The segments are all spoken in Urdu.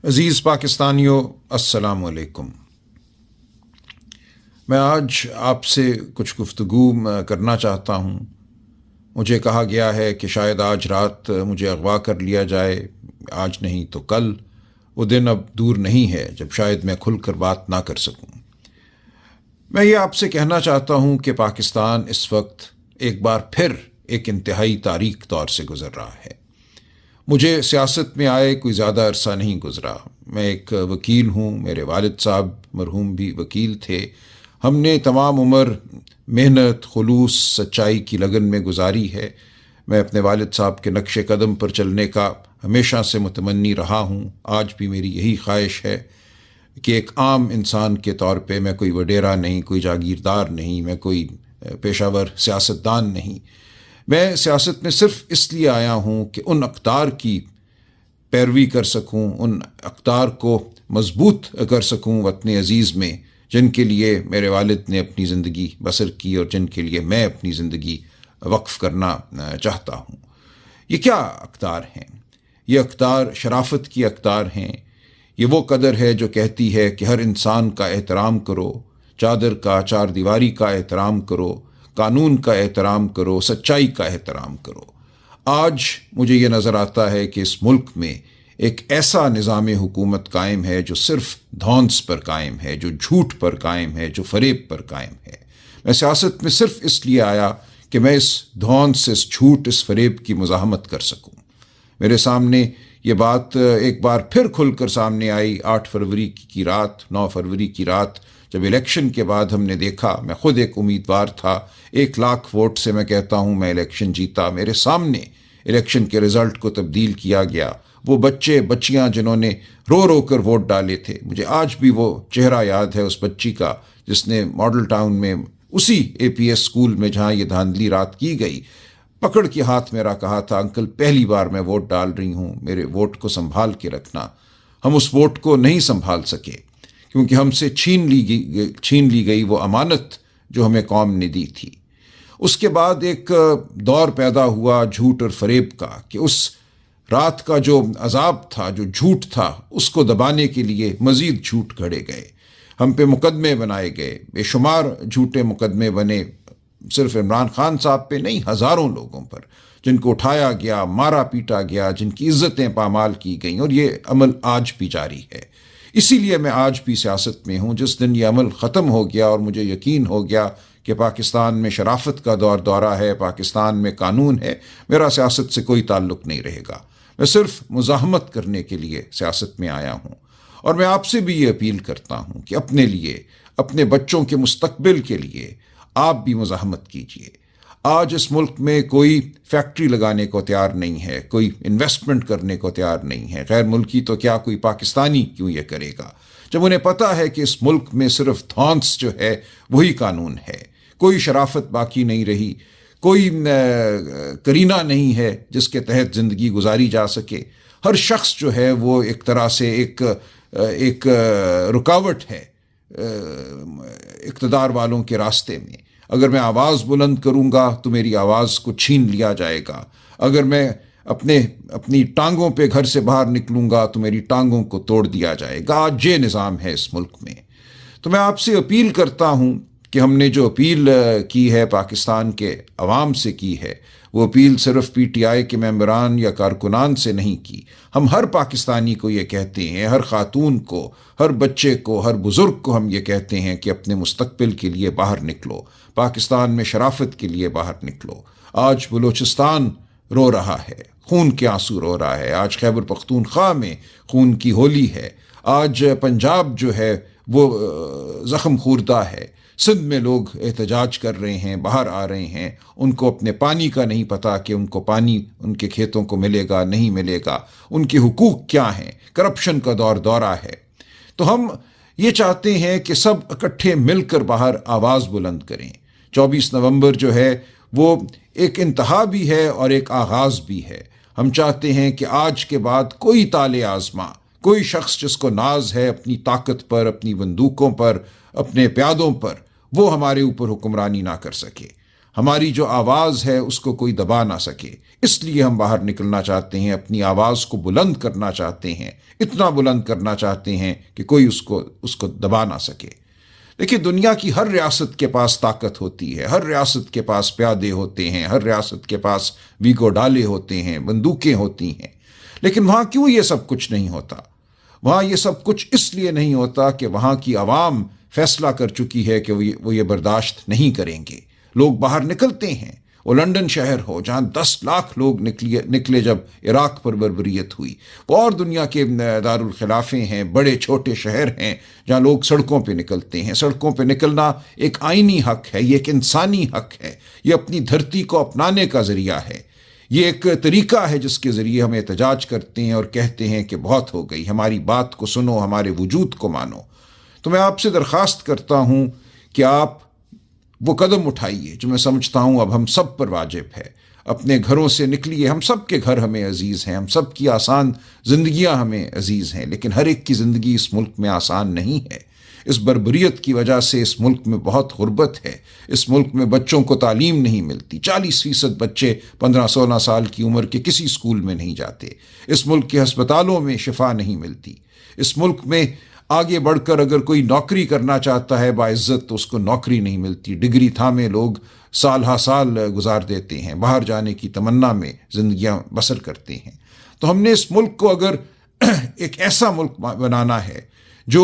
عزیز پاکستانیوں، السلام علیکم۔ میں آج آپ سے کچھ گفتگو کرنا چاہتا ہوں۔ مجھے کہا گیا ہے کہ شاید آج رات مجھے اغوا کر لیا جائے، آج نہیں تو کل۔ وہ دن اب دور نہیں ہے جب شاید میں کھل کر بات نہ کر سکوں۔ میں یہ آپ سے کہنا چاہتا ہوں کہ پاکستان اس وقت ایک بار پھر ایک انتہائی تاریک دور سے گزر رہا ہے۔ مجھے سیاست میں آئے کوئی زیادہ عرصہ نہیں گزرا۔ میں ایک وکیل ہوں، میرے والد صاحب مرحوم بھی وکیل تھے۔ ہم نے تمام عمر محنت، خلوص، سچائی کی لگن میں گزاری ہے۔ میں اپنے والد صاحب کے نقش قدم پر چلنے کا ہمیشہ سے متمنی رہا ہوں۔ آج بھی میری یہی خواہش ہے کہ ایک عام انسان کے طور پہ میں کوئی وڈیرا نہیں، کوئی جاگیردار نہیں، میں کوئی پیشہ ور سیاستدان نہیں۔ میں سیاست میں صرف اس لیے آیا ہوں کہ ان اقدار کی پیروی کر سکوں، ان اقدار کو مضبوط کر سکوں وطن عزیز میں، جن کے لیے میرے والد نے اپنی زندگی بسر کی اور جن کے لیے میں اپنی زندگی وقف کرنا چاہتا ہوں۔ یہ کیا اقدار ہیں؟ یہ اقدار شرافت کی اقدار ہیں۔ یہ وہ قدر ہے جو کہتی ہے کہ ہر انسان کا احترام کرو، چادر کا، چار دیواری کا احترام کرو، قانون کا احترام کرو، سچائی کا احترام کرو۔ آج مجھے یہ نظر آتا ہے کہ اس ملک میں ایک ایسا نظام حکومت قائم ہے جو صرف دھونس پر قائم ہے، جو جھوٹ پر قائم ہے، جو فریب پر قائم ہے۔ میں سیاست میں صرف اس لیے آیا کہ میں اس دھونس، اس جھوٹ، اس فریب کی مزاحمت کر سکوں۔ میرے سامنے یہ بات ایک بار پھر کھل کر سامنے آئی 8 فروری کی رات، 9 فروری کی رات، جب الیکشن کے بعد ہم نے دیکھا، میں خود ایک امیدوار تھا، 1 لاکھ ووٹ سے میں کہتا ہوں میں الیکشن جیتا۔ میرے سامنے الیکشن کے رزلٹ کو تبدیل کیا گیا۔ وہ بچے بچیاں جنہوں نے رو رو کر ووٹ ڈالے تھے، مجھے آج بھی وہ چہرہ یاد ہے اس بچی کا جس نے ماڈل ٹاؤن میں اسی اے پی ایس اسکول میں جہاں یہ دھاندلی رات کی گئی، پکڑ کے ہاتھ میرا کہا تھا، انکل پہلی بار میں ووٹ ڈال رہی ہوں، میرے ووٹ کو سنبھال کے رکھنا۔ ہم اس ووٹ کو نہیں سنبھال سکے کیونکہ ہم سے چھین لی گئی وہ امانت جو ہمیں قوم نے دی تھی۔ اس کے بعد ایک دور پیدا ہوا جھوٹ اور فریب کا کہ اس رات کا جو عذاب تھا، جو جھوٹ تھا، اس کو دبانے کے لیے مزید جھوٹ گھڑے گئے، ہم پہ مقدمے بنائے گئے، بے شمار جھوٹے مقدمے بنے، صرف عمران خان صاحب پہ نہیں، ہزاروں لوگوں پر جن کو اٹھایا گیا، مارا پیٹا گیا، جن کی عزتیں پامال کی گئیں، اور یہ عمل آج بھی جاری ہے۔ اسی لیے میں آج بھی سیاست میں ہوں۔ جس دن یہ عمل ختم ہو گیا اور مجھے یقین ہو گیا کہ پاکستان میں شرافت کا دورہ ہے، پاکستان میں قانون ہے، میرا سیاست سے کوئی تعلق نہیں رہے گا۔ میں صرف مزاحمت کرنے کے لیے سیاست میں آیا ہوں، اور میں آپ سے بھی یہ اپیل کرتا ہوں کہ اپنے لیے، اپنے بچوں کے مستقبل کے لیے آپ بھی مزاحمت کیجیے۔ آج اس ملک میں کوئی فیکٹری لگانے کو تیار نہیں ہے، کوئی انویسٹمنٹ کرنے کو تیار نہیں ہے، غیر ملکی تو کیا کوئی پاکستانی کیوں یہ کرے گا، جب انہیں پتہ ہے کہ اس ملک میں صرف دھونس جو ہے وہی قانون ہے، کوئی شرافت باقی نہیں رہی، کوئی کرینہ نہیں ہے جس کے تحت زندگی گزاری جا سکے۔ ہر شخص جو ہے وہ ایک طرح سے ایک رکاوٹ ہے اقتدار والوں کے راستے میں۔ اگر میں آواز بلند کروں گا تو میری آواز کو چھین لیا جائے گا، اگر میں اپنی ٹانگوں پہ گھر سے باہر نکلوں گا تو میری ٹانگوں کو توڑ دیا جائے گا۔ آج یہ نظام ہے اس ملک میں۔ تو میں آپ سے اپیل کرتا ہوں کہ ہم نے جو اپیل کی ہے پاکستان کے عوام سے کی ہے، وہ اپیل صرف پی ٹی آئی کے ممبران یا کارکنان سے نہیں کی۔ ہم ہر پاکستانی کو یہ کہتے ہیں، ہر خاتون کو، ہر بچے کو، ہر بزرگ کو ہم یہ کہتے ہیں کہ اپنے مستقبل کے لیے باہر نکلو، پاکستان میں شرافت کے لیے باہر نکلو۔ آج بلوچستان رو رہا ہے، خون کے آنسو رو رہا ہے۔ آج خیبر پختونخوا میں خون کی ہولی ہے۔ آج پنجاب جو ہے وہ زخم خوردہ ہے۔ سندھ میں لوگ احتجاج کر رہے ہیں، باہر آ رہے ہیں، ان کو اپنے پانی کا نہیں پتہ کہ ان کو پانی ان کے کھیتوں کو ملے گا نہیں ملے گا، ان کے حقوق کیا ہیں، کرپشن کا دورہ ہے۔ تو ہم یہ چاہتے ہیں کہ سب اکٹھے مل کر باہر آواز بلند کریں۔ 24 نومبر جو ہے وہ ایک انتہا بھی ہے اور ایک آغاز بھی ہے۔ ہم چاہتے ہیں کہ آج کے بعد کوئی طالع آزما، کوئی شخص جس کو ناز ہے اپنی طاقت پر، اپنی بندوقوں پر، اپنے پیادوں پر، وہ ہمارے اوپر حکمرانی نہ کر سکے۔ ہماری جو آواز ہے اس کو کوئی دبا نہ سکے، اس لیے ہم باہر نکلنا چاہتے ہیں، اپنی آواز کو بلند کرنا چاہتے ہیں، اتنا بلند کرنا چاہتے ہیں کہ کوئی اس کو دبا نہ سکے۔ دیکھیے، دنیا کی ہر ریاست کے پاس طاقت ہوتی ہے، ہر ریاست کے پاس پیادے ہوتے ہیں، ہر ریاست کے پاس ویگو ڈالے ہوتے ہیں، بندوقیں ہوتی ہیں، لیکن وہاں کیوں یہ سب کچھ نہیں ہوتا؟ وہاں یہ سب کچھ اس لیے نہیں ہوتا کہ وہاں کی عوام فیصلہ کر چکی ہے کہ وہ یہ برداشت نہیں کریں گے۔ لوگ باہر نکلتے ہیں، وہ لندن شہر ہو جہاں 10 لاکھ لوگ نکلے جب عراق پر بربریت ہوئی، وہ اور دنیا کے دارالخلافے ہیں، بڑے چھوٹے شہر ہیں جہاں لوگ سڑکوں پہ نکلتے ہیں۔ سڑکوں پہ نکلنا ایک آئینی حق ہے، یہ ایک انسانی حق ہے، یہ اپنی دھرتی کو اپنانے کا ذریعہ ہے، یہ ایک طریقہ ہے جس کے ذریعے ہم احتجاج کرتے ہیں اور کہتے ہیں کہ بہت ہو گئی، ہماری بات کو سنو، ہمارے وجود کو مانو۔ تو میں آپ سے درخواست کرتا ہوں کہ آپ وہ قدم اٹھائیے جو میں سمجھتا ہوں اب ہم سب پر واجب ہے۔ اپنے گھروں سے نکلیے، ہم سب کے گھر ہمیں عزیز ہیں، ہم سب کی آسان زندگیاں ہمیں عزیز ہیں، لیکن ہر ایک کی زندگی اس ملک میں آسان نہیں ہے۔ اس بربریت کی وجہ سے اس ملک میں بہت غربت ہے، اس ملک میں بچوں کو تعلیم نہیں ملتی، 40% بچے 15-16 سال کی عمر کے کسی اسکول میں نہیں جاتے، اس ملک کے ہسپتالوں میں شفا نہیں ملتی، اس ملک میں آگے بڑھ کر اگر کوئی نوکری کرنا چاہتا ہے باعزت تو اس کو نوکری نہیں ملتی، ڈگری تھامے لوگ سال ہا سال گزار دیتے ہیں، باہر جانے کی تمنا میں زندگیاں بسر کرتے ہیں۔ تو ہم نے اس ملک کو اگر ایک ایسا ملک بنانا ہے جو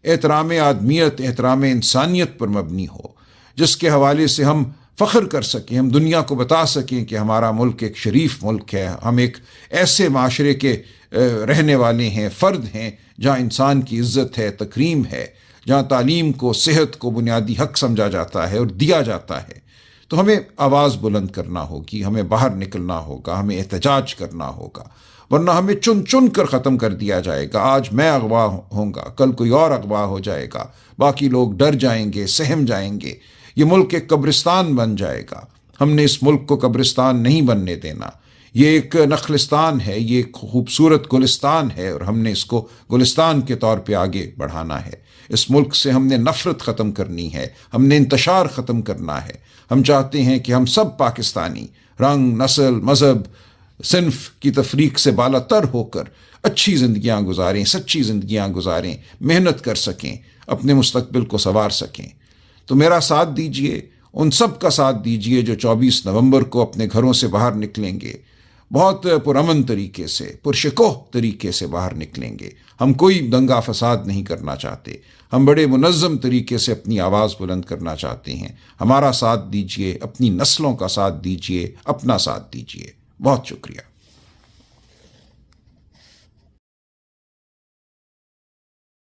احترام آدمیت، احترام انسانیت پر مبنی ہو، جس کے حوالے سے ہم فخر کر سکیں، ہم دنیا کو بتا سکیں کہ ہمارا ملک ایک شریف ملک ہے، ہم ایک ایسے معاشرے کے رہنے والے ہیں، فرد ہیں جہاں انسان کی عزت ہے، تکریم ہے، جہاں تعلیم کو، صحت کو بنیادی حق سمجھا جاتا ہے اور دیا جاتا ہے، تو ہمیں آواز بلند کرنا ہوگی، ہمیں باہر نکلنا ہوگا، ہمیں احتجاج کرنا ہوگا، ورنہ ہمیں چن چن کر ختم کر دیا جائے گا۔ آج میں اغوا ہوں گا، کل کوئی اور اغوا ہو جائے گا، باقی لوگ ڈر جائیں گے، سہم جائیں گے، یہ ملک ایک قبرستان بن جائے گا۔ ہم نے اس ملک کو قبرستان نہیں بننے دینا، یہ ایک نخلستان ہے، یہ ایک خوبصورت گلستان ہے، اور ہم نے اس کو گلستان کے طور پہ آگے بڑھانا ہے۔ اس ملک سے ہم نے نفرت ختم کرنی ہے، ہم نے انتشار ختم کرنا ہے۔ ہم چاہتے ہیں کہ ہم سب پاکستانی رنگ، نسل، مذہب، صنف کی تفریق سے بالا تر ہو کر اچھی زندگیاں گزاریں، سچی زندگیاں گزاریں، محنت کر سکیں، اپنے مستقبل کو سنوار سکیں۔ تو میرا ساتھ دیجئے، ان سب کا ساتھ دیجئے جو 24 نومبر کو اپنے گھروں سے باہر نکلیں گے، بہت پرامن طریقے سے، پرشکوہ طریقے سے باہر نکلیں گے۔ ہم کوئی دنگا فساد نہیں کرنا چاہتے، ہم بڑے منظم طریقے سے اپنی آواز بلند کرنا چاہتے ہیں۔ ہمارا ساتھ دیجئے، اپنی نسلوں کا ساتھ دیجئے، اپنا ساتھ دیجئے۔ بہت شکریہ۔